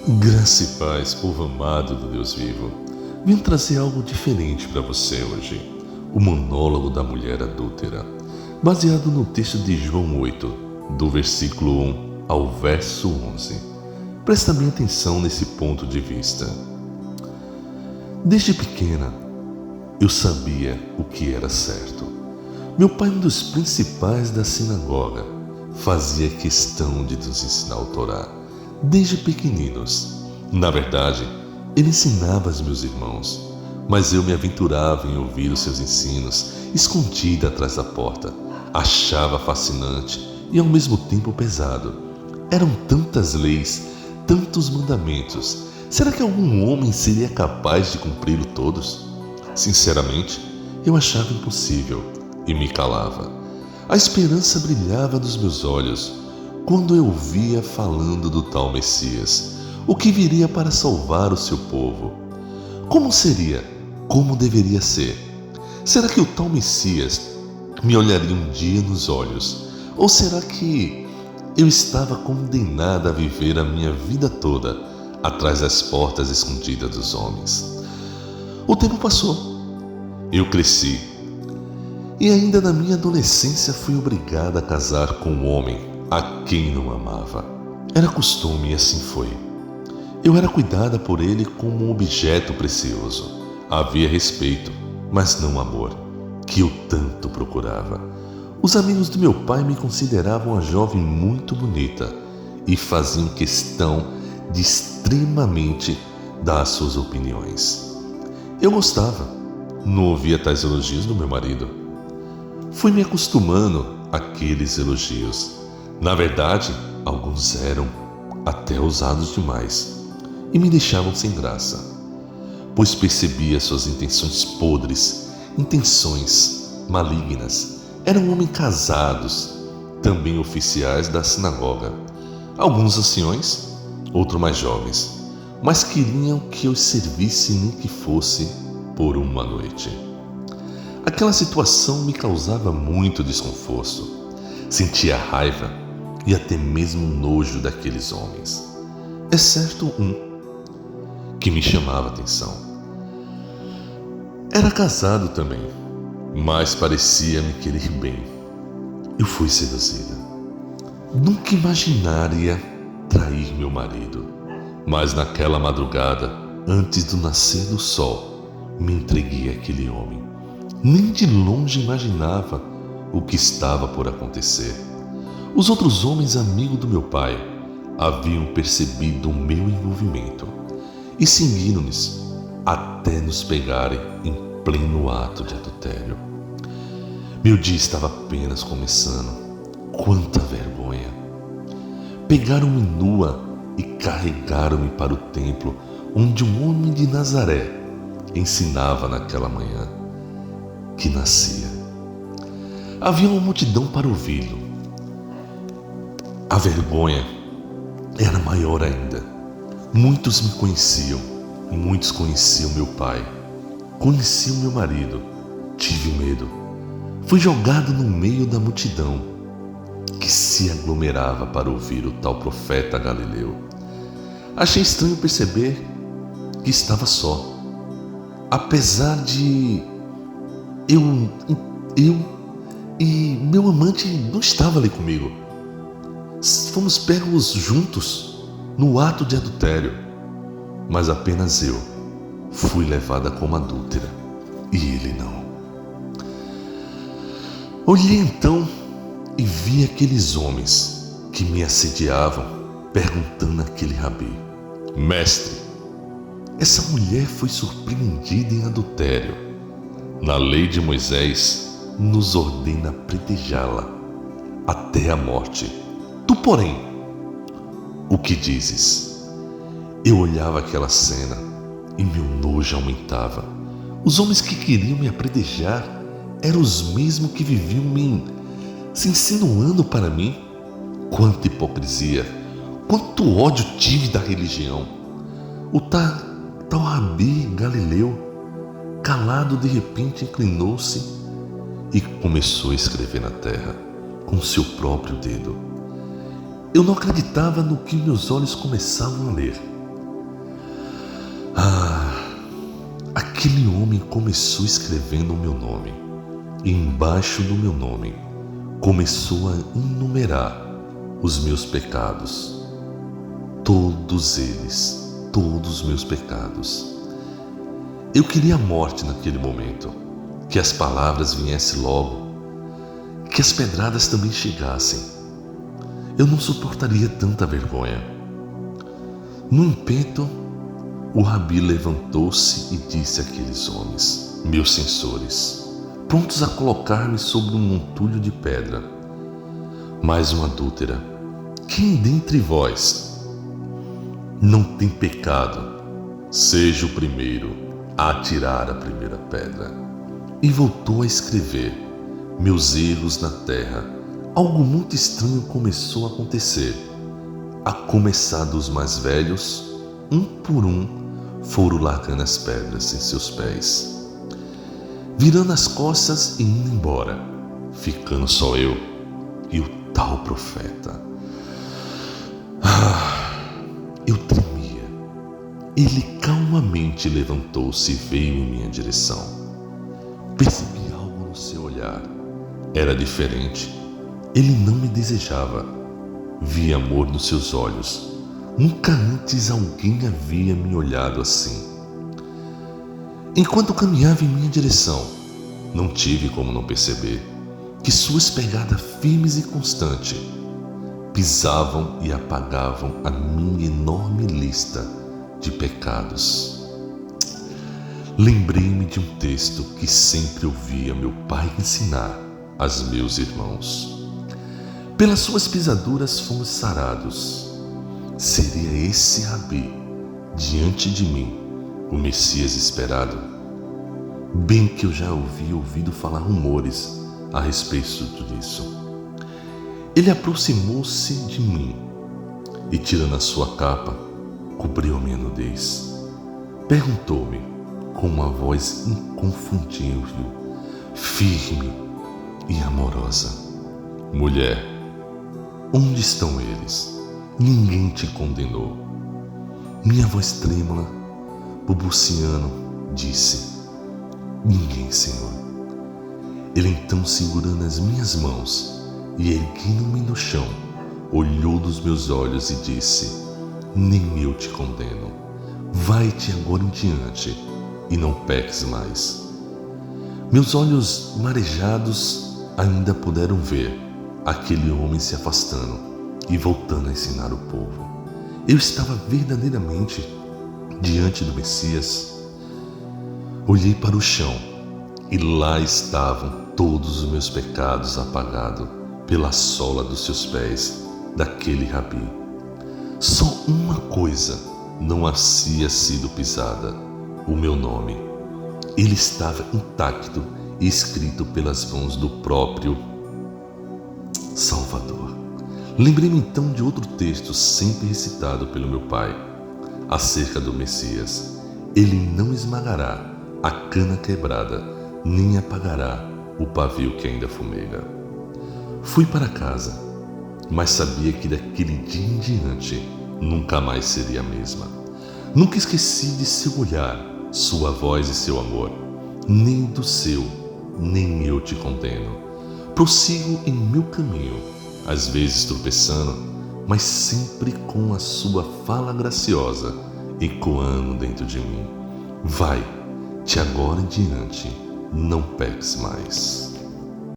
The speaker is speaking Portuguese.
Graça e paz, povo amado do Deus vivo. Vim trazer algo diferente para você hoje. O monólogo da mulher adúltera, baseado no texto de João 8, do versículo 1 ao verso 11. Presta bem atenção nesse ponto de vista. Desde pequena, eu sabia o que era certo. Meu pai, um dos principais da sinagoga, fazia questão de nos ensinar o Torá, desde pequeninos. Na verdade, ele ensinava aos meus irmãos, mas eu me aventurava em ouvir os seus ensinos, escondida atrás da porta. Achava fascinante e ao mesmo tempo pesado. Eram tantas leis, tantos mandamentos. Será que algum homem seria capaz de cumpri-los todos? Sinceramente, eu achava impossível e me calava. A esperança brilhava nos meus olhos quando eu via falando do tal Messias, o que viria para salvar o seu povo. Como seria? Como deveria ser? Será que o tal Messias me olharia um dia nos olhos? Ou será que eu estava condenada a viver a minha vida toda atrás das portas escondidas dos homens? O tempo passou. Eu cresci. E ainda na minha adolescência fui obrigada a casar com um homem a quem não amava. Era costume e assim foi. Eu era cuidada por ele como um objeto precioso. Havia respeito, mas não amor, que eu tanto procurava. Os amigos do meu pai me consideravam a jovem muito bonita e faziam questão de extremamente dar as suas opiniões. Eu gostava, não ouvia tais elogios do meu marido. Fui me acostumando àqueles elogios. Na verdade, alguns eram até ousados demais e me deixavam sem graça, pois percebia suas intenções podres, intenções malignas. Eram homens casados, também oficiais da sinagoga, alguns anciões, outros mais jovens, mas queriam que eu servisse nem que fosse por uma noite. Aquela situação me causava muito desconforto. Sentia raiva e até mesmo nojo daqueles homens, exceto um que me chamava a atenção. Era casado também, mas parecia me querer bem. Eu fui seduzida. Nunca imaginaria trair meu marido, mas naquela madrugada, antes do nascer do sol, me entreguei àquele homem. Nem de longe imaginava o que estava por acontecer. Os outros homens amigos do meu pai haviam percebido o meu envolvimento e seguiram-nos até nos pegarem em pleno ato de adultério. Meu dia estava apenas começando. Quanta vergonha! Pegaram-me nua e carregaram-me para o templo onde um homem de Nazaré ensinava naquela manhã que nascia. Havia uma multidão para ouvi-lo. A vergonha era maior ainda. Muitos me conheciam, muitos conheciam meu pai, conheciam meu marido. Tive medo. Fui jogado no meio da multidão que se aglomerava para ouvir o tal profeta Galileu. Achei estranho perceber que estava só. Apesar de eu e meu amante não estava ali comigo. Fomos pegos juntos no ato de adultério, mas apenas eu fui levada como adúltera e ele não. Olhei então e vi aqueles homens que me assediavam, perguntando àquele rabi: Mestre, essa mulher foi surpreendida em adultério. Na lei de Moisés nos ordena apedrejá-la até a morte. Tu, porém, o que dizes? Eu olhava aquela cena e meu nojo aumentava. Os homens que queriam me apedrejar eram os mesmos que viviam se insinuando para mim. Quanta hipocrisia, quanto ódio tive da religião. O tal rabi Galileu, calado, de repente inclinou-se e começou a escrever na terra com seu próprio dedo. Eu não acreditava no que meus olhos começavam a ler. aquele homem começou escrevendo o meu nome, e embaixo do meu nome começou a enumerar os meus pecados. Todos eles, todos os meus pecados. Eu queria a morte naquele momento, que as palavras viessem logo, que as pedradas também chegassem. Eu não suportaria tanta vergonha. No impeto, o rabi levantou-se e disse àqueles homens, meus censores, prontos a colocar-me sobre um montulho de pedra: mais uma adúltera, quem dentre vós não tem pecado, seja o primeiro a atirar a primeira pedra. E voltou a escrever meus erros na terra. Algo muito estranho começou a acontecer. A começar dos mais velhos, um por um, foram largando as pedras em seus pés, virando as costas e indo embora, ficando só eu e o tal profeta. Eu tremia. Ele calmamente levantou-se e veio em minha direção. Percebi algo no seu olhar. Era diferente. Ele não me desejava. Vi amor nos seus olhos. Nunca antes alguém havia me olhado assim. Enquanto caminhava em minha direção, não tive como não perceber que suas pegadas firmes e constantes pisavam e apagavam a minha enorme lista de pecados. Lembrei-me de um texto que sempre ouvia meu pai ensinar aos meus irmãos. Pelas suas pisaduras fomos sarados. Seria esse rabi diante de mim o Messias esperado? Bem que eu já havia ouvido falar rumores a respeito disso. Ele aproximou-se de mim e, tirando a sua capa, cobriu a minha nudez. Perguntou-me com uma voz inconfundível, firme e amorosa: mulher, onde estão eles? Ninguém te condenou. Minha voz trêmula, balbuciando, disse: ninguém, Senhor. Ele então, segurando as minhas mãos e erguendo-me no chão, olhou nos meus olhos e disse: nem eu te condeno. Vai-te agora em diante e não peques mais. Meus olhos marejados ainda puderam ver aquele homem se afastando e voltando a ensinar o povo. Eu estava verdadeiramente diante do Messias. Olhei para o chão e lá estavam todos os meus pecados apagados pela sola dos seus pés daquele rabi. Só uma coisa não havia sido pisada: o meu nome. Ele estava intacto e escrito pelas mãos do próprio Salvador. Lembrei-me então de outro texto sempre recitado pelo meu pai, acerca do Messias: ele não esmagará a cana quebrada, nem apagará o pavio que ainda fumega. Fui para casa, mas sabia que daquele dia em diante nunca mais seria a mesma. Nunca esqueci de seu olhar, sua voz e seu amor. Nem do seu, nem eu te condeno. Prossigo em meu caminho, às vezes tropeçando, mas sempre com a sua fala graciosa ecoando dentro de mim: vai, de agora em diante, não peques mais.